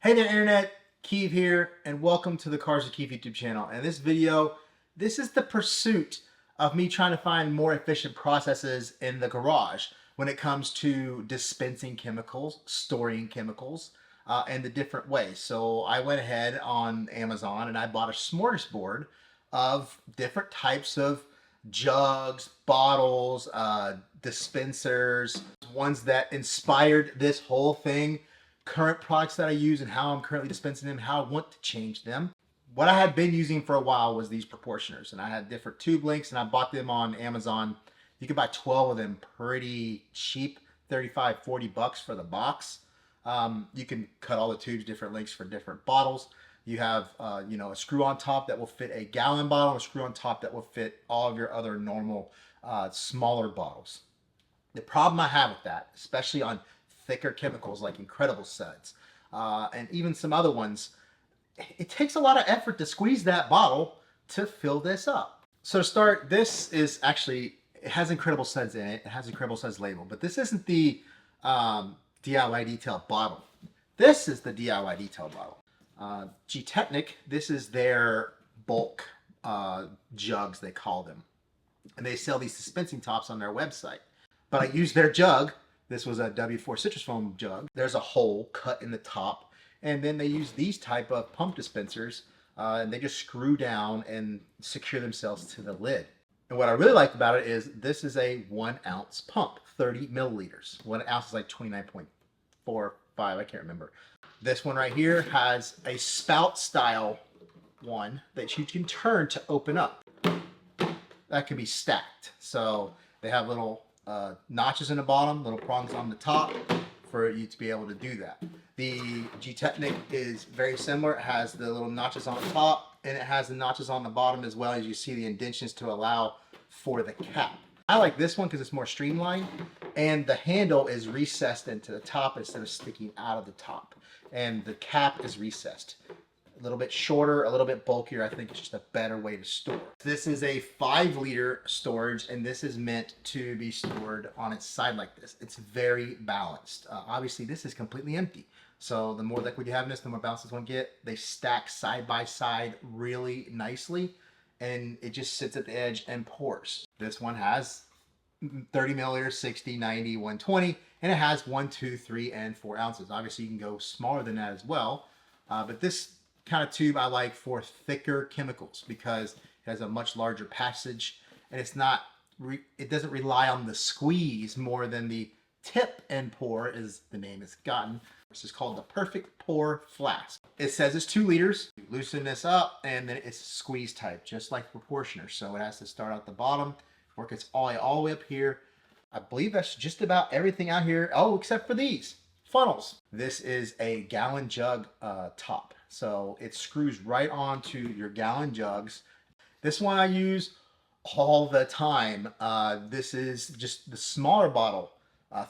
Hey there Internet, Keeve here, and welcome to the Cars with Keeve YouTube channel. And this video, this is the pursuit of me trying to find more efficient processes in the garage when it comes to dispensing chemicals, storing chemicals, and the different ways. So I went ahead on Amazon and I bought a smorgasbord of different types of jugs, bottles, dispensers, ones that inspired this whole thing, current products that I use and how I'm currently dispensing them, how I want to change them. What I had been using for a while was these proportioners, and I had different tube lengths and I bought them on Amazon. You can buy 12 of them pretty cheap, 35, 40 bucks for the box. You can cut all the tubes different lengths for different bottles. You have, a screw on top that will fit a gallon bottle, a screw on top that will fit all of your other normal smaller bottles. The problem I have with that, especially on thicker chemicals like Incredible Suds, and even some other ones, it takes a lot of effort to squeeze that bottle to fill this up. So to start, this is actually, it has Incredible Suds in it. It has Incredible Suds label, but this isn't the DIY detail bottle. This is the DIY detail bottle. Gtechniq, this is their bulk jugs, they call them. And they sell these dispensing tops on their website. But I used their jug. This was a W4 citrus foam jug. There's a hole cut in the top. And then they use these type of pump dispensers and they just screw down and secure themselves to the lid. And what I really liked about it is this is a 1 ounce pump, 30 milliliters. 1 ounce is like 29.45, I can't remember. This one right here has a spout style one that you can turn to open up. That can be stacked. So they have little notches in the bottom, little prongs on the top for you to be able to do that. The Gtechniq is very similar. It has the little notches on the top and it has the notches on the bottom as well, as you see the indentions to allow for the cap. I like this one because it's more streamlined and the handle is recessed into the top instead of sticking out of the top. And the cap is recessed. A little bit shorter, a little bit bulkier. I think it's just a better way to store. This is a 5-liter storage and this is meant to be stored on its side like this. It's very balanced. Obviously this is completely empty. So the more liquid you have in this, the more balanced it's going to get. They stack side by side really nicely and it just sits at the edge and pours. This one has 30 milliliters, 60, 90, 120, and it has 1, 2, 3, and 4 ounces. Obviously you can go smaller than that as well. But this kind of tube I like for thicker chemicals because it has a much larger passage and it's not, it doesn't rely on the squeeze more than the tip and pour, as the name has gotten. This is called the Perfect Pour Flask. It says it's 2 liters. You loosen this up and then it's squeeze type, just like the proportioner. So it has to start out the bottom, work its all the way up here. I believe that's just about everything out here. Oh, except for these funnels. This is a gallon jug top. So it screws right onto your gallon jugs. This one I use all the time. This is just the smaller bottle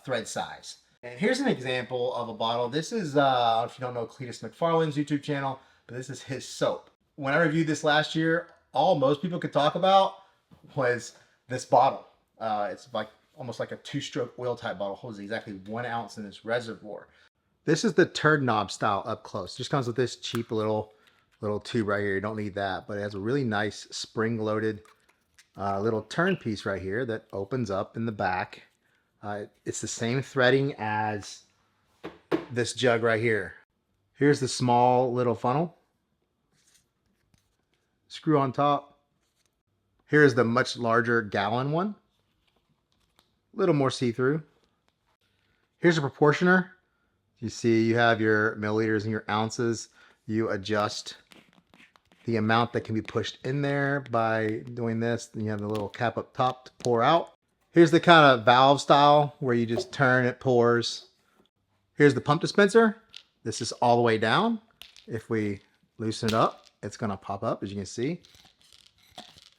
thread size. And here's an example of a bottle. This is, if you don't know Cletus McFarland's YouTube channel, but this is his soap. When I reviewed this last year, all most people could talk about was this bottle. It's like almost like a 2-stroke oil type bottle. Holds exactly 1 ounce in this reservoir. This is the turd knob style up close. Just comes with this cheap little tube right here. You don't need that, but it has a really nice spring-loaded little turn piece right here that opens up in the back. It's the same threading as this jug right here. Here's the small little funnel. Screw on top. Here's the much larger gallon one. A little more see-through. Here's a proportioner. You see you have your milliliters and your ounces. You adjust the amount that can be pushed in there by doing this. Then you have the little cap up top to pour out. Here's the kind of valve style where you just turn, it pours. Here's the pump dispenser. This is all the way down. If we loosen it up, it's going to pop up, as you can see.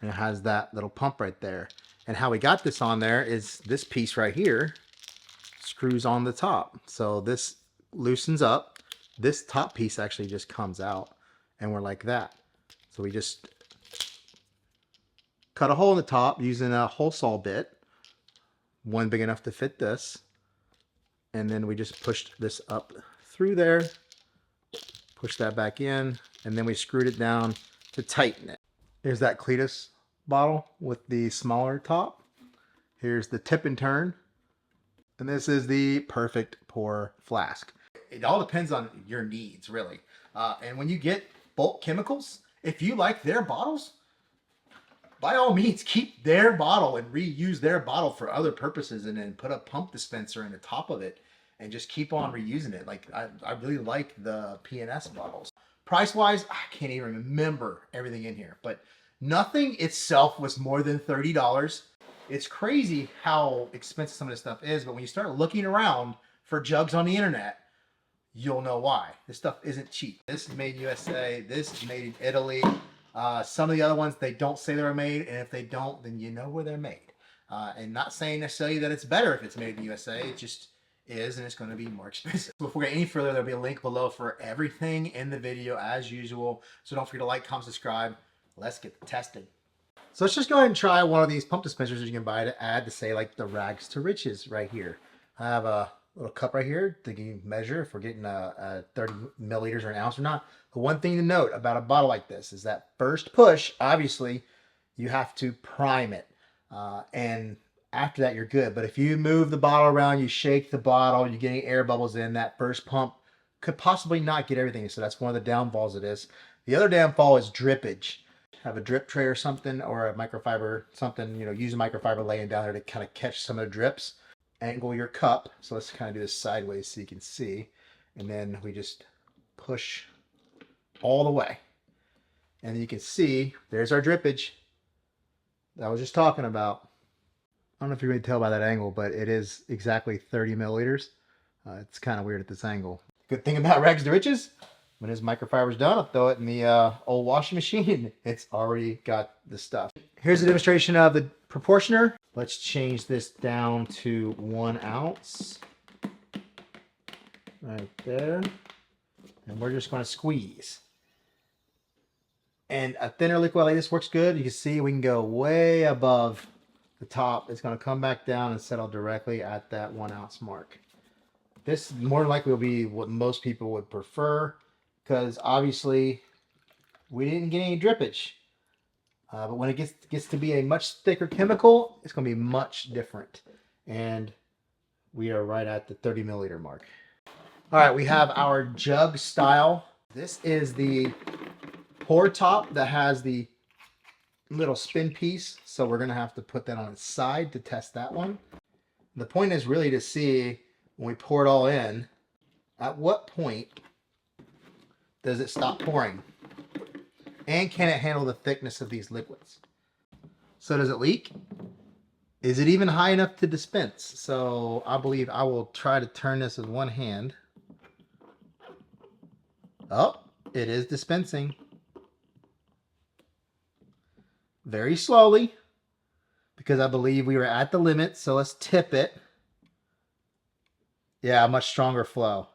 And it has that little pump right there. And how we got this on there is this piece right here screws on the top. So this loosens up. This top piece actually just comes out and we're like that. So we just cut a hole in the top using a hole saw bit, one big enough to fit this, and then we just pushed this up through there Push that back in, and then we screwed it down to tighten it. Here's that Cletus bottle with the smaller top. Here's the tip and turn. And this is the perfect pour flask. It all depends on your needs, really. And when you get bulk chemicals, if you like their bottles, by all means, keep their bottle and reuse their bottle for other purposes, and then put a pump dispenser in the top of it and just keep on reusing it. Like I really like the PNS bottles. Price-wise, I can't even remember everything in here, but nothing itself was more than $30. It's crazy how expensive some of this stuff is, but when you start looking around for jugs on the internet, you'll know why. This stuff isn't cheap. This is made in USA. This is made in Italy. Some of the other ones, they don't say they're made, and if they don't, then you know where they're made. And not saying necessarily that it's better if it's made in the USA. It just is, and it's going to be more expensive. Before we get any further, there'll be a link below for everything in the video as usual. So don't forget to like, comment, subscribe. Let's get tested. So let's just go ahead and try one of these pump dispensers that you can buy to add to, say, like the rags to riches right here. I have a little cup right here to measure if we're getting a 30 milliliters or an ounce or not. The one thing to note about a bottle like this is that first push, obviously, you have to prime it. And after that, you're good. But if you move the bottle around, you shake the bottle, you're getting air bubbles in, that first pump could possibly not get everything. So that's one of the downfalls of this. The other downfall is drippage. Have a drip tray or something, or a microfiber something, you know, use a microfiber laying down there to kind of catch some of the drips. Angle your cup. So let's kind of do this sideways so you can see. And then we just push all the way. And you can see there's our drippage that I was just talking about. I don't know if you're going to tell by that angle, but it is exactly 30 milliliters. It's kind of weird at this angle. Good thing about rags to riches, when his microfiber's done, I'll throw it in the old washing machine. It's already got the stuff. Here's a demonstration of the proportioner. Let's change this down to 1 ounce. Right there. And we're just going to squeeze. And a thinner liquid like this works good. You can see we can go way above the top. It's going to come back down and settle directly at that 1 ounce mark. This more than likely will be what most people would prefer, because obviously we didn't get any drippage. But when it gets to be a much thicker chemical, it's going to be much different. And we are right at the 30 milliliter mark. All right, we have our jug style. This is the pour top that has the little spin piece. So we're going to have to put that on its side to test that one. The point is really to see when we pour it all in, at what point does it stop pouring? And can it handle the thickness of these liquids? So does it leak? Is it even high enough to dispense? So I believe I will try to turn this with one hand. Oh, it is dispensing. Very slowly, because I believe we were at the limit. So let's tip it. Yeah, much stronger flow.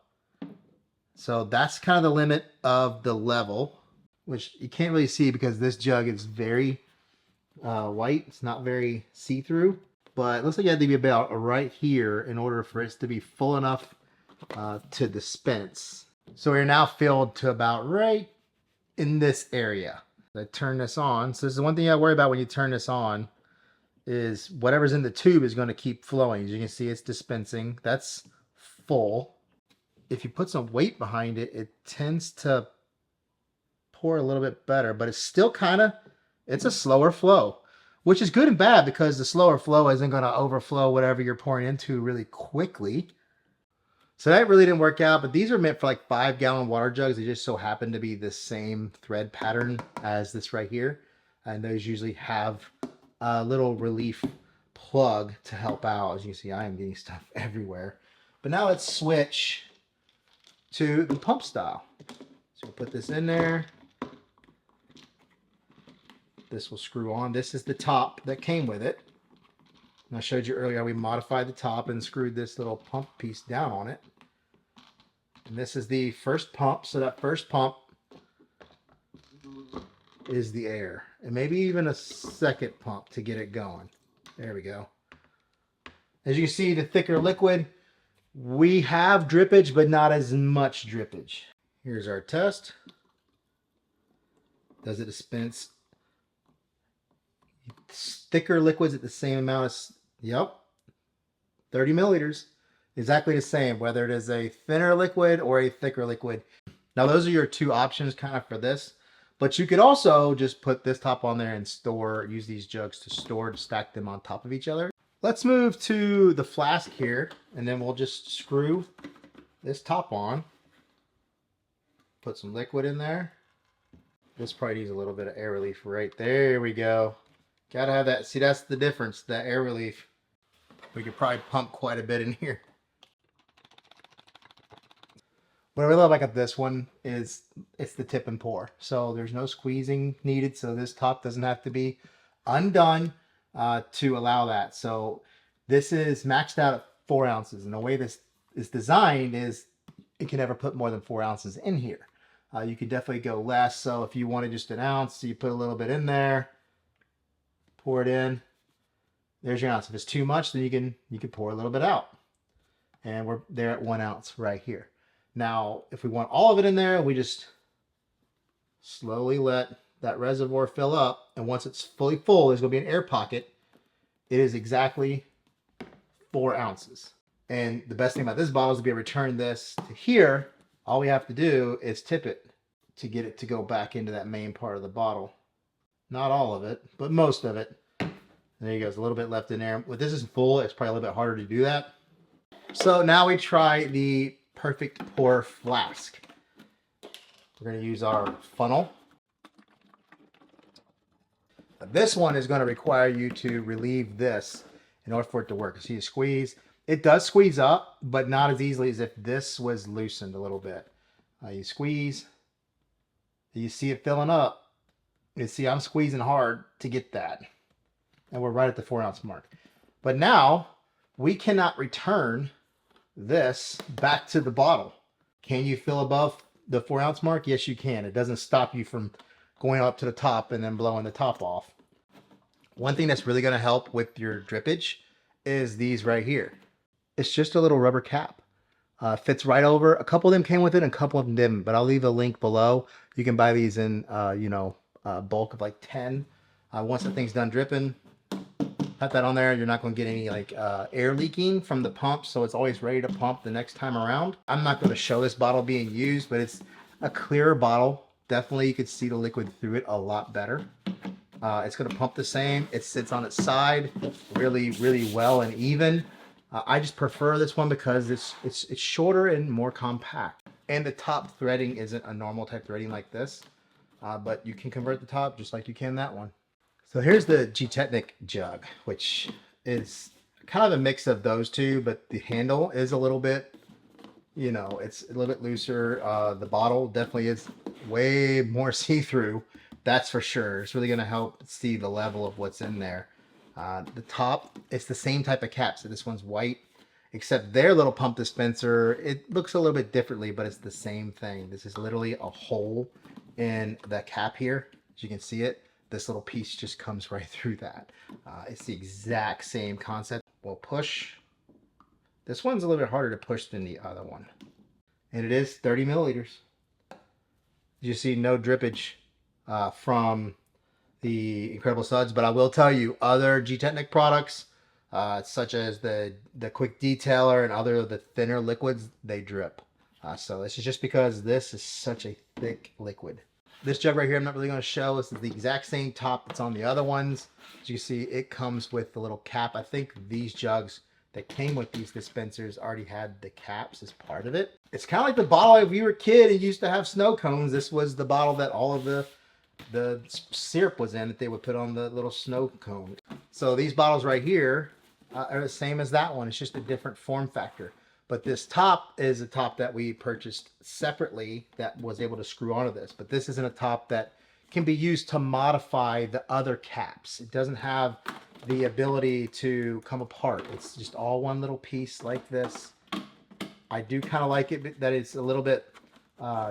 So that's kind of the limit of the level, which you can't really see because this jug is very white. It's not very see-through, but it looks like you have to be about right here in order for it to be full enough to dispense. So we're now filled to about right in this area. I turn this on. So this is the one thing you gotta worry about when you turn this on, is whatever's in the tube is going to keep flowing. As you can see, it's dispensing. That's full. If you put some weight behind it, it tends to pour a little bit better, but it's still kind of, it's a slower flow, which is good and bad, because the slower flow isn't going to overflow whatever you're pouring into really quickly. So that really didn't work out, but these are meant for like 5-gallon water jugs. They just so happen to be the same thread pattern as this right here. And those usually have a little relief plug to help out. As you can see, I am getting stuff everywhere. But now let's switch to the pump style. So we'll put this in there. This will screw on. This is the top that came with it. And I showed you earlier how we modified the top and screwed this little pump piece down on it. And this is the first pump. So that first pump is the air. And maybe even a second pump to get it going. There we go. As you can see, the thicker liquid, we have drippage, but not as much drippage. Here's our test. Does it dispense thicker liquids at the same amount as, yep, 30 milliliters. Exactly the same, whether it is a thinner liquid or a thicker liquid. Now those are your two options kind of for this, but you could also just put this top on there and use these jugs to stack them on top of each other. Let's move to the flask here, and then we'll just screw this top on. Put some liquid in there. This probably needs a little bit of air relief right there. We go. Gotta have that. See, that's the difference, that air relief. We could probably pump quite a bit in here. What I really like about this one is it's the tip and pour. So there's no squeezing needed. So this top doesn't have to be undone to allow that. So this is maxed out at 4 ounces. And the way this is designed is it can never put more than 4 ounces in here. You could definitely go less. So if you wanted just an ounce, so you put a little bit in there, pour it in. There's your ounce. If it's too much, then you can pour a little bit out. And we're there at 1 ounce right here. Now, if we want all of it in there, we just slowly let that reservoir fill up. And once it's fully full, there's going to be an air pocket. It is exactly 4 ounces. And the best thing about this bottle is to be able to return this to here. All we have to do is tip it to get it to go back into that main part of the bottle. Not all of it, but most of it. There you go. There's a little bit left in there. When this is full, it's probably a little bit harder to do that. So now we try the perfect pour flask. We're going to use our funnel. This one is going to require you to relieve this in order for it to work. See, you squeeze. It does squeeze up, but not as easily as if this was loosened a little bit. You squeeze. You see it filling up. You see I'm squeezing hard to get that. And we're right at the 4 ounce mark. But now we cannot return this back to the bottle. Can you fill above the 4 ounce mark? Yes, you can. It doesn't stop you from going up to the top and then blowing the top off. One thing that's really going to help with your drippage is these right here. It's just a little rubber cap. Fits right over. A couple of them came with it and a couple of them didn't, but I'll leave a link below. You can buy these in bulk of like 10. Once the thing's done dripping, put that on there. You're not going to get any air leaking from the pump, so it's always ready to pump the next time around. I'm not going to show this bottle being used, but it's a clearer bottle. Definitely you could see the liquid through it a lot better. It's going to pump the same. It sits on its side really, really well and even. I just prefer this one because it's shorter and more compact. And the top threading isn't a normal type threading like this, but you can convert the top just like you can that one. So here's the Gtechniq jug, which is kind of a mix of those two, but the handle is a little bit, it's a little bit looser. The bottle definitely is way more see-through, that's for sure. It's really going to help see the level of what's in there. The top, it's the same type of cap. So this one's white, except their little pump dispenser, it looks a little bit differently, but it's the same thing. This is literally a hole in the cap here. As you can see it, this little piece just comes right through that. It's the exact same concept. We'll push. This one's a little bit harder to push than the other one. And it is 30 milliliters. You see no drippage from the Incredible Suds, but I will tell you, other Gtechniq products, such as the Quick Detailer and other of the thinner liquids, they drip. So this is just because this is such a thick liquid. This jug right here, I'm not really going to show. This is the exact same top that's on the other ones. As you see, it comes with the little cap. I think these jugs that came with these dispensers already had the caps as part of it. It's kind of like the bottle if you were a kid and used to have snow cones. This was the bottle that all of the syrup was in that they would put on the little snow cone. So these bottles right here are the same as that one. It's just a different form factor. But this top is a top that we purchased separately that was able to screw onto this. But this isn't a top that can be used to modify the other caps. It doesn't have the ability to come apart. It's just all one little piece like this. I do kind of like it that it's a little bit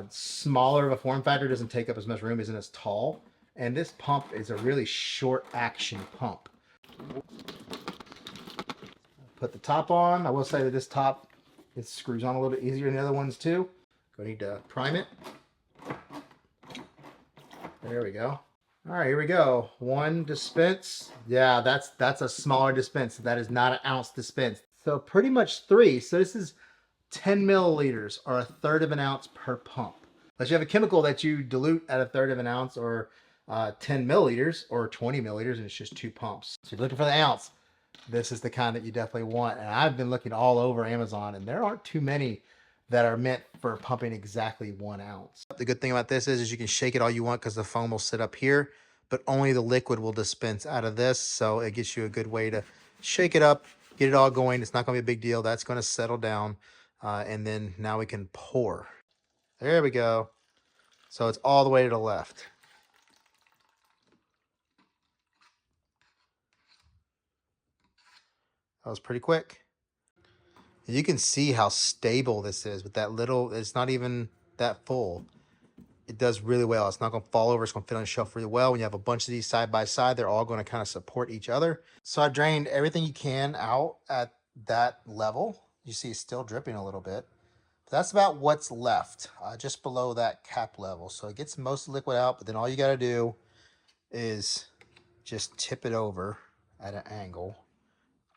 smaller of a form factor. It doesn't take up as much room, isn't as tall. And this pump is a really short action pump. Put the top on. I will say that this top, it screws on a little bit easier than the other ones too. Go We need to prime it. There we go. All right, here we go. One dispense. Yeah, that's a smaller dispense. That is not an ounce dispense. So pretty much 3. So this is 10 milliliters or 1/3 of an ounce per pump. Unless you have a chemical that you dilute at 1/3 of an ounce or 10 milliliters or 20 milliliters, and it's just 2 pumps. So if you're looking for the ounce, this is the kind that you definitely want. And I've been looking all over Amazon, and there aren't too many that are meant for pumping exactly 1 ounce. The good thing about this is you can shake it all you want because the foam will sit up here, but only the liquid will dispense out of this. So it gives you a good way to shake it up, get it all going. It's not going to be a big deal. That's going to settle down. And then now we can pour. There we go. So it's all the way to the left. That was pretty quick. You can see how stable this is with that little, it's not even that full. It does really well. It's not going to fall over. It's going to fit on the shelf really well. When you have a bunch of these side by side, they're all going to kind of support each other. So I drained everything you can out at that level. You see it's still dripping a little bit. But that's about what's left, just below that cap level. So it gets most of the liquid out, but then all you got to do is just tip it over at an angle,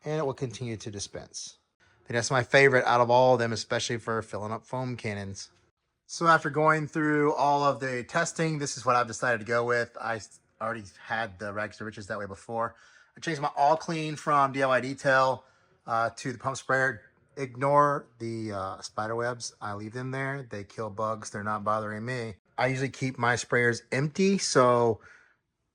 and it will continue to dispense. And that's my favorite out of all of them, especially for filling up foam cannons. So after going through all of the testing, this is what I've decided to go with. I already had the rags to riches that way before. I changed my all clean from DIY Detail to the pump sprayer. Ignore the spider webs. I leave them there. They kill bugs. They're not bothering me. I usually keep my sprayers empty, so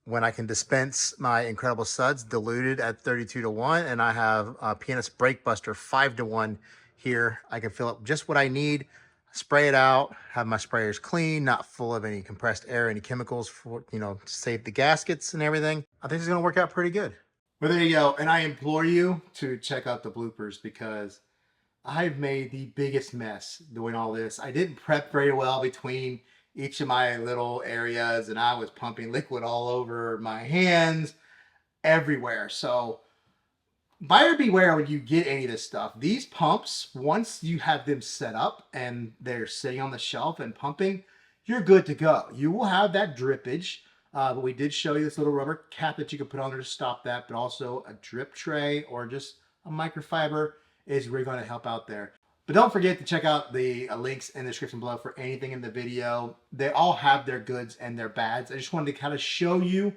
when I can dispense my Incredible Suds diluted at 32:1, and I have Pianist Brake Buster 5:1 here. I can fill up just what I need, spray it out, have my sprayers clean, not full of any compressed air, any chemicals for, to save the gaskets and everything. I think it's going to work out pretty good. Well, there you go. And I implore you to check out the bloopers because I've made the biggest mess doing all this. I didn't prep very well between each of my little areas, and I was pumping liquid all over my hands, everywhere. So buyer beware when you get any of this stuff. These pumps, once you have them set up and they're sitting on the shelf and pumping, you're good to go. You will have that drippage, but we did show you this little rubber cap that you can put on there to stop that, but also a drip tray or just a microfiber is really going to help out there. But don't forget to check out the links in the description below for anything in the video. They all have their goods and their bads. I just wanted to kind of show you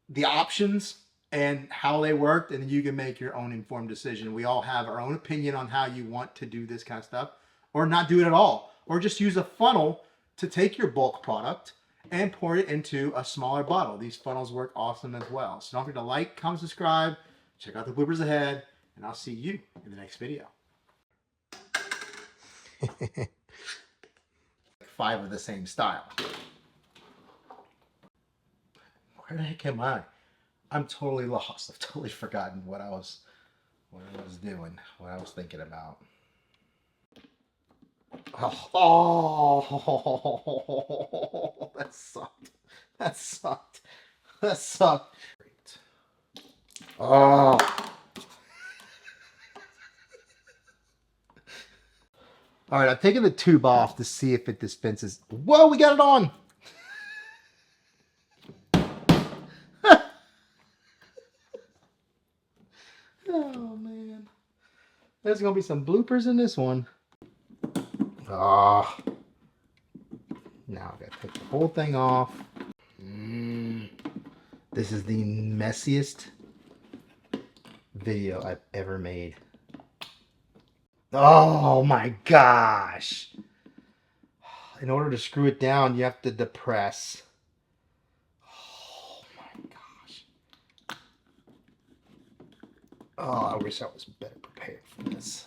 the options and how they worked, and then you can make your own informed decision. We all have our own opinion on how you want to do this kind of stuff, or not do it at all, or just use a funnel to take your bulk product and pour it into a smaller bottle. These funnels work awesome as well. So don't forget to like, comment, subscribe, check out the bloopers ahead, and I'll see you in the next video. 5 of the same style. Where the heck am I? I'm totally lost. I've totally forgotten what I was doing, what I was thinking about. Oh, that sucked. That sucked. That sucked. Great. Oh. All right, I've taken the tube off to see if it dispenses. Whoa, we got it on. Oh, man. There's going to be some bloopers in this one. Ah. Now I've got to take the whole thing off. This is the messiest video I've ever made. Oh my gosh. In order to screw it down, you have to depress. Oh my gosh. Oh, I wish I was better prepared for this.